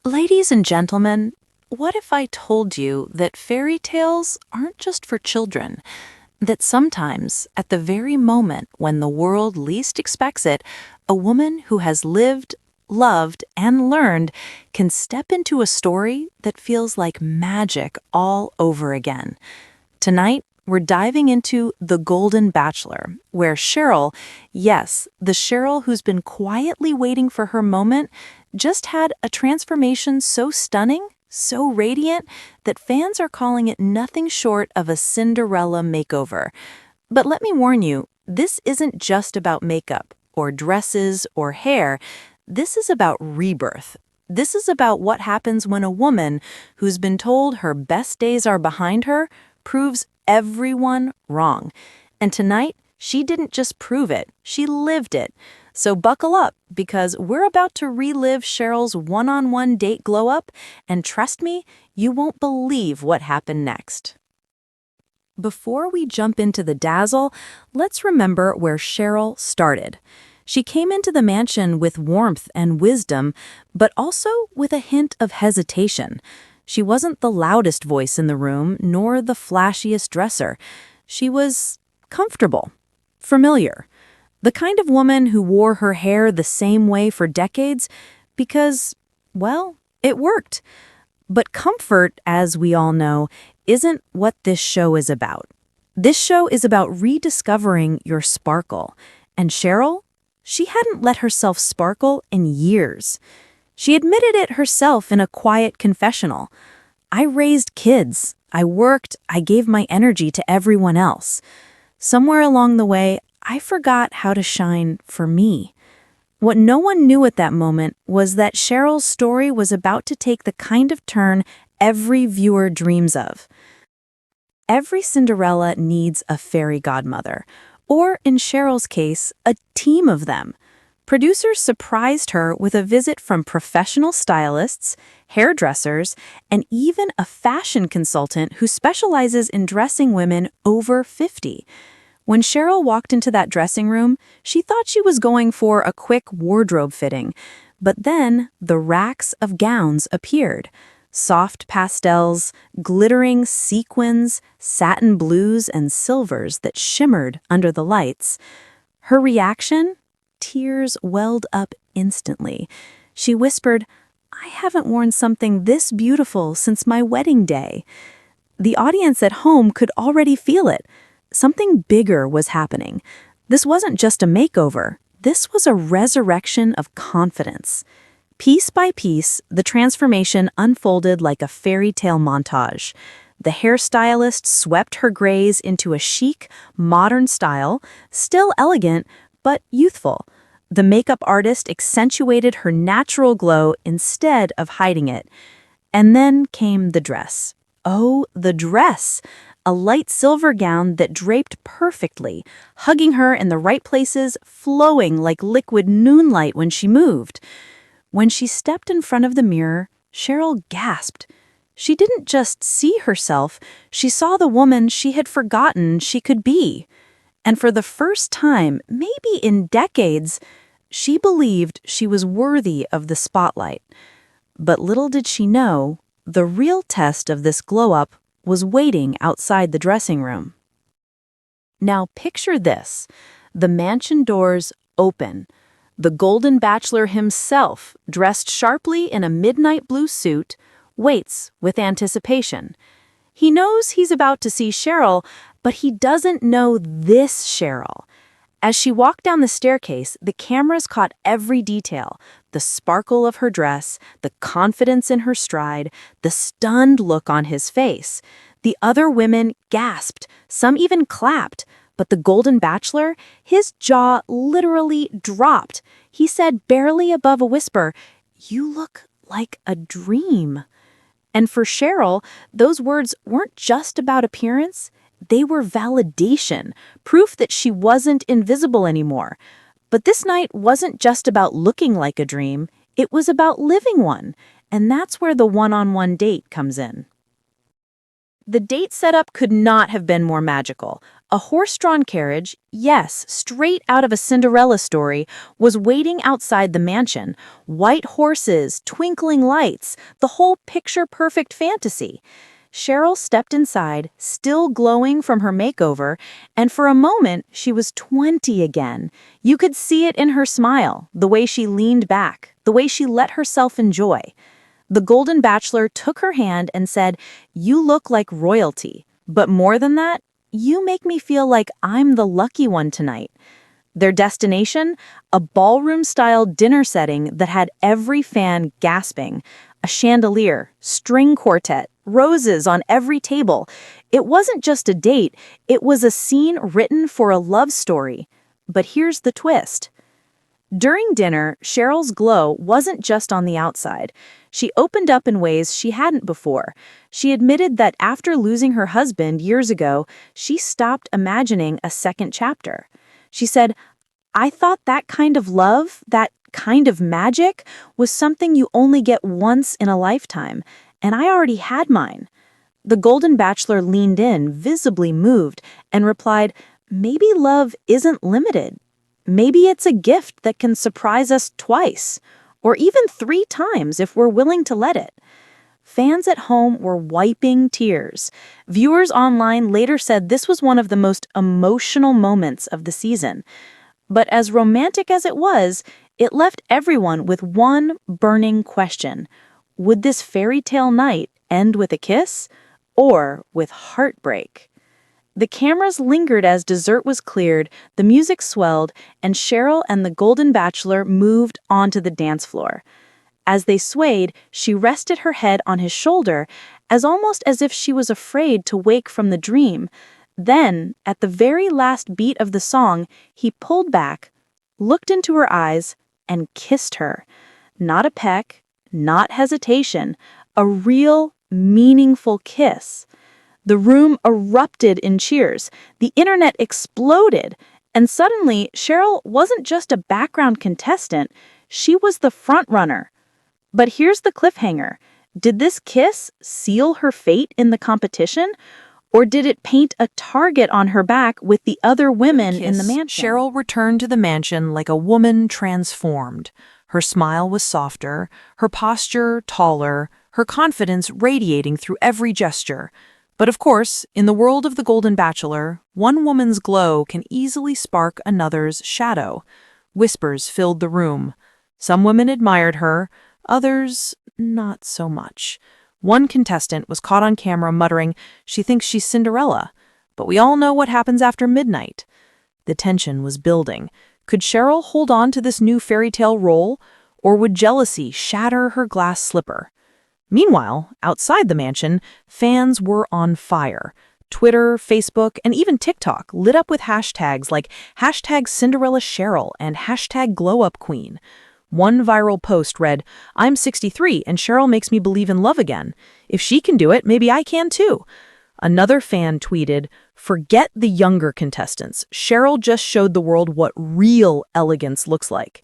Ladies and gentlemen, what if I told you that fairy tales aren't just for children? That sometimes, at the very moment when the world least expects it, a woman who has lived, loved, and learned can step into a story that feels like magic all over again. Tonight, we're diving into The Golden Bachelor, where Cheryl, yes, the Cheryl who's been quietly waiting for her moment, just had a transformation so stunning, so radiant, that fans are calling it nothing short of a Cinderella makeover. But let me warn you, this isn't just about makeup, or dresses, or hair. This is about rebirth. This is about what happens when a woman who's been told her best days are behind her proves everyone wrong. And tonight, she didn't just prove it, she lived it. So buckle up, because we're about to relive Cheryl's one-on-one date glow-up, and trust me, you won't believe what happened next. Before we jump into the dazzle, let's remember where Cheryl started. She came into the mansion with warmth and wisdom, but also with a hint of hesitation. She wasn't the loudest voice in the room, nor the flashiest dresser. She was comfortable, familiar. The kind of woman who wore her hair the same way for decades because, well, it worked. But comfort, as we all know, isn't what this show is about. This show is about rediscovering your sparkle. And Cheryl? She hadn't let herself sparkle in years. She admitted it herself in a quiet confessional. I raised kids. I worked. I gave my energy to everyone else. Somewhere along the way, I forgot how to shine for me. What no one knew at that moment was that Cheryl's story was about to take the kind of turn every viewer dreams of. Every Cinderella needs a fairy godmother, or in Cheryl's case, a team of them. Producers surprised her with a visit from professional stylists, hairdressers, and even a fashion consultant who specializes in dressing women over 50. When Cheryl walked into that dressing room, she thought she was going for a quick wardrobe fitting. But then the racks of gowns appeared. Soft pastels, glittering sequins, satin blues and silvers that shimmered under the lights. Her reaction? Tears welled up instantly. She whispered, "I haven't worn something this beautiful since my wedding day." The audience at home could already feel it. Something bigger was happening. This wasn't just a makeover. This was a resurrection of confidence. Piece by piece, the transformation unfolded like a fairy tale montage. The hairstylist swept her grays into a chic, modern style, still elegant, but youthful. The makeup artist accentuated her natural glow instead of hiding it. And then came the dress. Oh, the dress! A light silver gown that draped perfectly, hugging her in the right places, flowing like liquid moonlight when she moved. When she stepped in front of the mirror, Cheryl gasped. She didn't just see herself, she saw the woman she had forgotten she could be. And for the first time, maybe in decades, she believed she was worthy of the spotlight. But little did she know, the real test of this glow-up was waiting outside the dressing room. Now picture this. The mansion doors open. The Golden Bachelor himself, dressed sharply in a midnight blue suit, waits with anticipation. He knows he's about to see Cheryl, but he doesn't know this Cheryl. As she walked down the staircase, the cameras caught every detail: the sparkle of her dress, the confidence in her stride, the stunned look on his face. The other women gasped, some even clapped, but the Golden Bachelor, his jaw literally dropped. He said barely above a whisper, "You look like a dream." And for Cheryl, those words weren't just about appearance. They were validation, proof that she wasn't invisible anymore. But this night wasn't just about looking like a dream, it was about living one. And that's where the one-on-one date comes in. The date setup could not have been more magical. A horse-drawn carriage, yes, straight out of a Cinderella story, was waiting outside the mansion. White horses, twinkling lights, the whole picture-perfect fantasy. Cheryl stepped inside, still glowing from her makeover, and for a moment she was 20 again. You could see it in her smile, the way she leaned back, the way she let herself enjoy. The Golden Bachelor took her hand and said, "You look like royalty, but more than that, you make me feel like I'm the lucky one tonight." Their destination? A ballroom-style dinner setting that had every fan gasping. A chandelier, string quartet, roses on every table. It wasn't just a date, it was a scene written for a love story. But here's the twist. During dinner, Cheryl's glow wasn't just on the outside. She opened up in ways she hadn't before. She admitted that after losing her husband years ago, she stopped imagining a second chapter. She said, "I thought that kind of love, that kind of magic, was something you only get once in a lifetime, and I already had mine." The Golden Bachelor leaned in, visibly moved, and replied, "Maybe love isn't limited. Maybe it's a gift that can surprise us twice, or even 3 times if we're willing to let it." Fans at home were wiping tears. Viewers online later said this was one of the most emotional moments of the season. But as romantic as it was, it left everyone with one burning question. Would this fairy tale night end with a kiss or with heartbreak? The cameras lingered as dessert was cleared, the music swelled, and Cheryl and the Golden Bachelor moved onto the dance floor. As they swayed, she rested her head on his shoulder, almost as if she was afraid to wake from the dream. Then, at the very last beat of the song, he pulled back, looked into her eyes, and kissed her. Not a peck, not hesitation, a real, meaningful kiss. The room erupted in cheers. The internet exploded. And suddenly, Cheryl wasn't just a background contestant, she was the frontrunner. But here's the cliffhanger. Did this kiss seal her fate in the competition? Or did it paint a target on her back with the other women in the mansion? Cheryl returned to the mansion like a woman transformed. Her smile was softer, her posture taller, her confidence radiating through every gesture. But of course, in the world of the Golden Bachelor, one woman's glow can easily spark another's shadow. Whispers filled the room. Some women admired her, others not so much. One contestant was caught on camera muttering, "She thinks she's Cinderella." But we all know what happens after midnight. The tension was building. Could Cheryl hold on to this new fairy tale role, or would jealousy shatter her glass slipper? Meanwhile, outside the mansion, fans were on fire. Twitter, Facebook, and even TikTok lit up with hashtags like #CinderellaCheryl and #GlowUpQueen. One viral post read, "I'm 63 and Cheryl makes me believe in love again. If she can do it, maybe I can too." Another fan tweeted, "Forget the younger contestants. Cheryl just showed the world what real elegance looks like."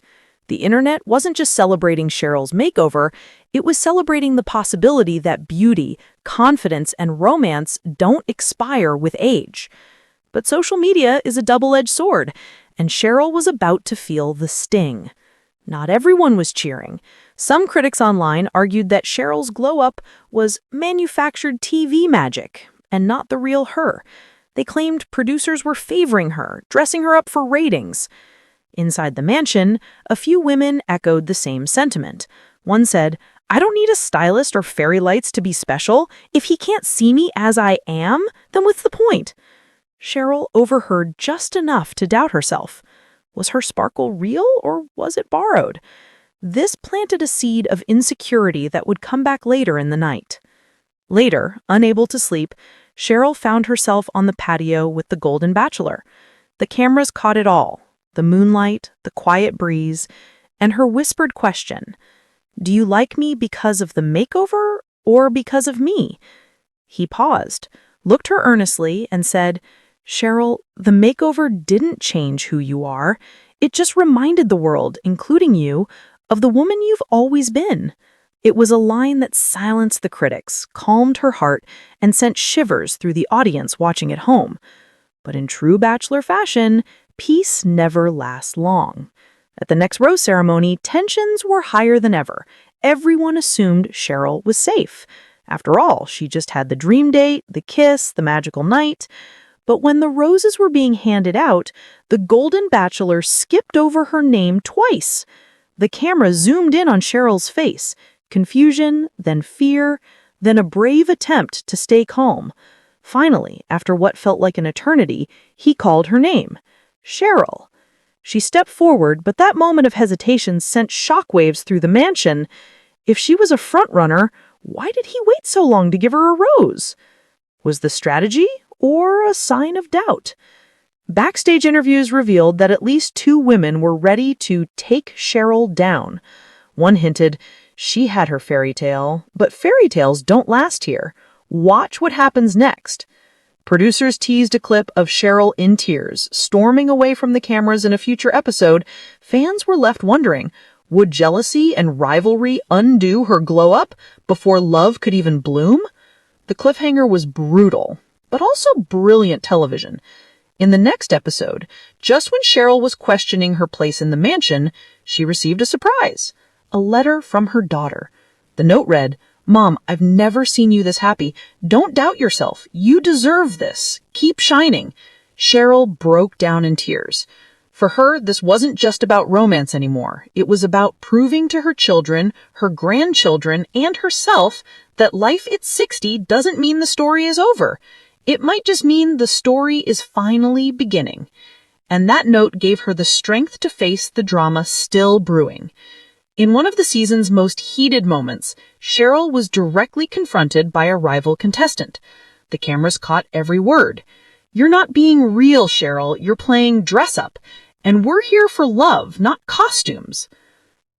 The internet wasn't just celebrating Cheryl's makeover, it was celebrating the possibility that beauty, confidence, and romance don't expire with age. But social media is a double-edged sword, and Cheryl was about to feel the sting. Not everyone was cheering. Some critics online argued that Cheryl's glow-up was manufactured TV magic, and not the real her. They claimed producers were favoring her, dressing her up for ratings. Inside the mansion, a few women echoed the same sentiment. One said, "I don't need a stylist or fairy lights to be special. If he can't see me as I am, then what's the point?" Cheryl overheard just enough to doubt herself. Was her sparkle real or was it borrowed? This planted a seed of insecurity that would come back later in the night. Later, unable to sleep, Cheryl found herself on the patio with the Golden Bachelor. The cameras caught it all. The moonlight, the quiet breeze, and her whispered question, "Do you like me because of the makeover or because of me?" He paused, looked her earnestly, and said, "Cheryl, the makeover didn't change who you are. It just reminded the world, including you, of the woman you've always been." It was a line that silenced the critics, calmed her heart, and sent shivers through the audience watching at home. But in true Bachelor fashion, peace never lasts long. At the next rose ceremony, tensions were higher than ever. Everyone assumed Cheryl was safe. After all, she just had the dream date, the kiss, the magical night. But when the roses were being handed out, the Golden Bachelor skipped over her name twice. The camera zoomed in on Cheryl's face. Confusion, then fear, then a brave attempt to stay calm. Finally, after what felt like an eternity, he called her name. Cheryl. She stepped forward, but that moment of hesitation sent shockwaves through the mansion. If she was a frontrunner, why did he wait so long to give her a rose? Was the strategy or a sign of doubt? Backstage interviews revealed that at least 2 women were ready to take Cheryl down. One hinted, she had her fairy tale, but fairy tales don't last here. Watch what happens next. Producers teased a clip of Cheryl in tears, storming away from the cameras in a future episode. Fans were left wondering, would jealousy and rivalry undo her glow-up before love could even bloom? The cliffhanger was brutal, but also brilliant television. In the next episode, just when Cheryl was questioning her place in the mansion, she received a surprise. A letter from her daughter. The note read, "Mom, I've never seen you this happy. Don't doubt yourself. You deserve this. Keep shining." Cheryl broke down in tears. For her, this wasn't just about romance anymore. It was about proving to her children, her grandchildren, and herself that life at 60 doesn't mean the story is over. It might just mean the story is finally beginning. And that note gave her the strength to face the drama still brewing. In one of the season's most heated moments, Cheryl was directly confronted by a rival contestant. The cameras caught every word. "You're not being real, Cheryl. You're playing dress-up. And we're here for love, not costumes."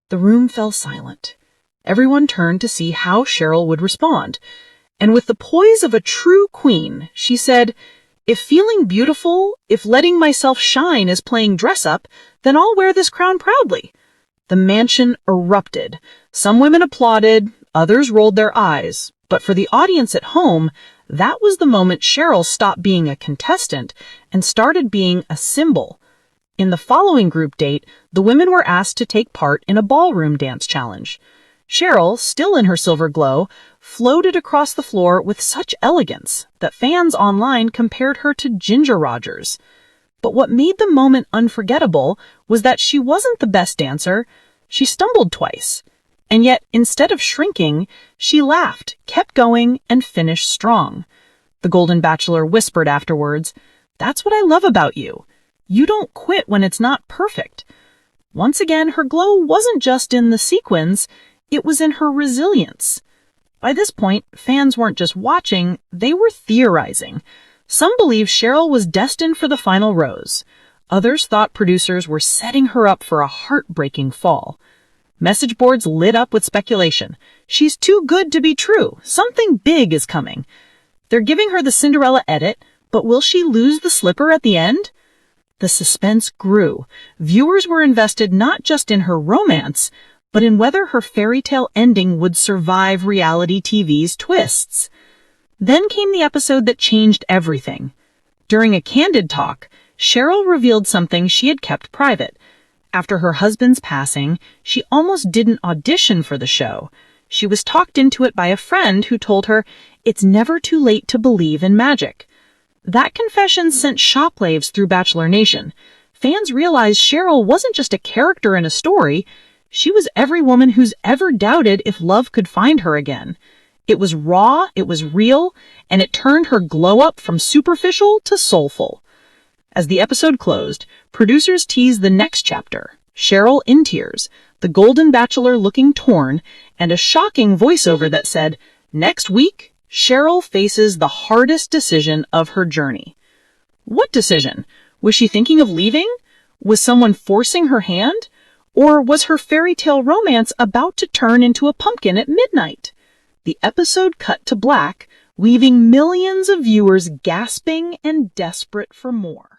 The room fell silent. Everyone turned to see how Cheryl would respond. And with the poise of a true queen, she said, "If feeling beautiful, if letting myself shine is playing dress-up, then I'll wear this crown proudly." The mansion erupted. Some women applauded, others rolled their eyes. But for the audience at home, that was the moment Cheryl stopped being a contestant and started being a symbol. In the following group date, the women were asked to take part in a ballroom dance challenge. Cheryl, still in her silver glow, floated across the floor with such elegance that fans online compared her to Ginger Rogers. But what made the moment unforgettable was that she wasn't the best dancer. She stumbled twice. And yet, instead of shrinking, she laughed, kept going, and finished strong. The Golden Bachelor whispered afterwards, "That's what I love about you. You don't quit when it's not perfect." Once again, her glow wasn't just in the sequins, it was in her resilience. By this point, fans weren't just watching, they were theorizing. Some believed Cheryl was destined for the final rose. Others thought producers were setting her up for a heartbreaking fall. Message boards lit up with speculation. She's too good to be true. Something big is coming. They're giving her the Cinderella edit, but will she lose the slipper at the end? The suspense grew. Viewers were invested not just in her romance, but in whether her fairy tale ending would survive reality TV's twists. Then came the episode that changed everything. During a candid talk, Cheryl revealed something she had kept private. After her husband's passing, she almost didn't audition for the show. She was talked into it by a friend who told her, "It's never too late to believe in magic." That confession sent shockwaves through Bachelor Nation. Fans realized Cheryl wasn't just a character in a story. She was every woman who's ever doubted if love could find her again. It was raw, it was real, and it turned her glow up from superficial to soulful. As the episode closed, producers teased the next chapter, Cheryl in tears, the Golden Bachelor looking torn, and a shocking voiceover that said, "Next week, Cheryl faces the hardest decision of her journey." What decision? Was she thinking of leaving? Was someone forcing her hand? Or was her fairy tale romance about to turn into a pumpkin at midnight? The episode cut to black, leaving millions of viewers gasping and desperate for more.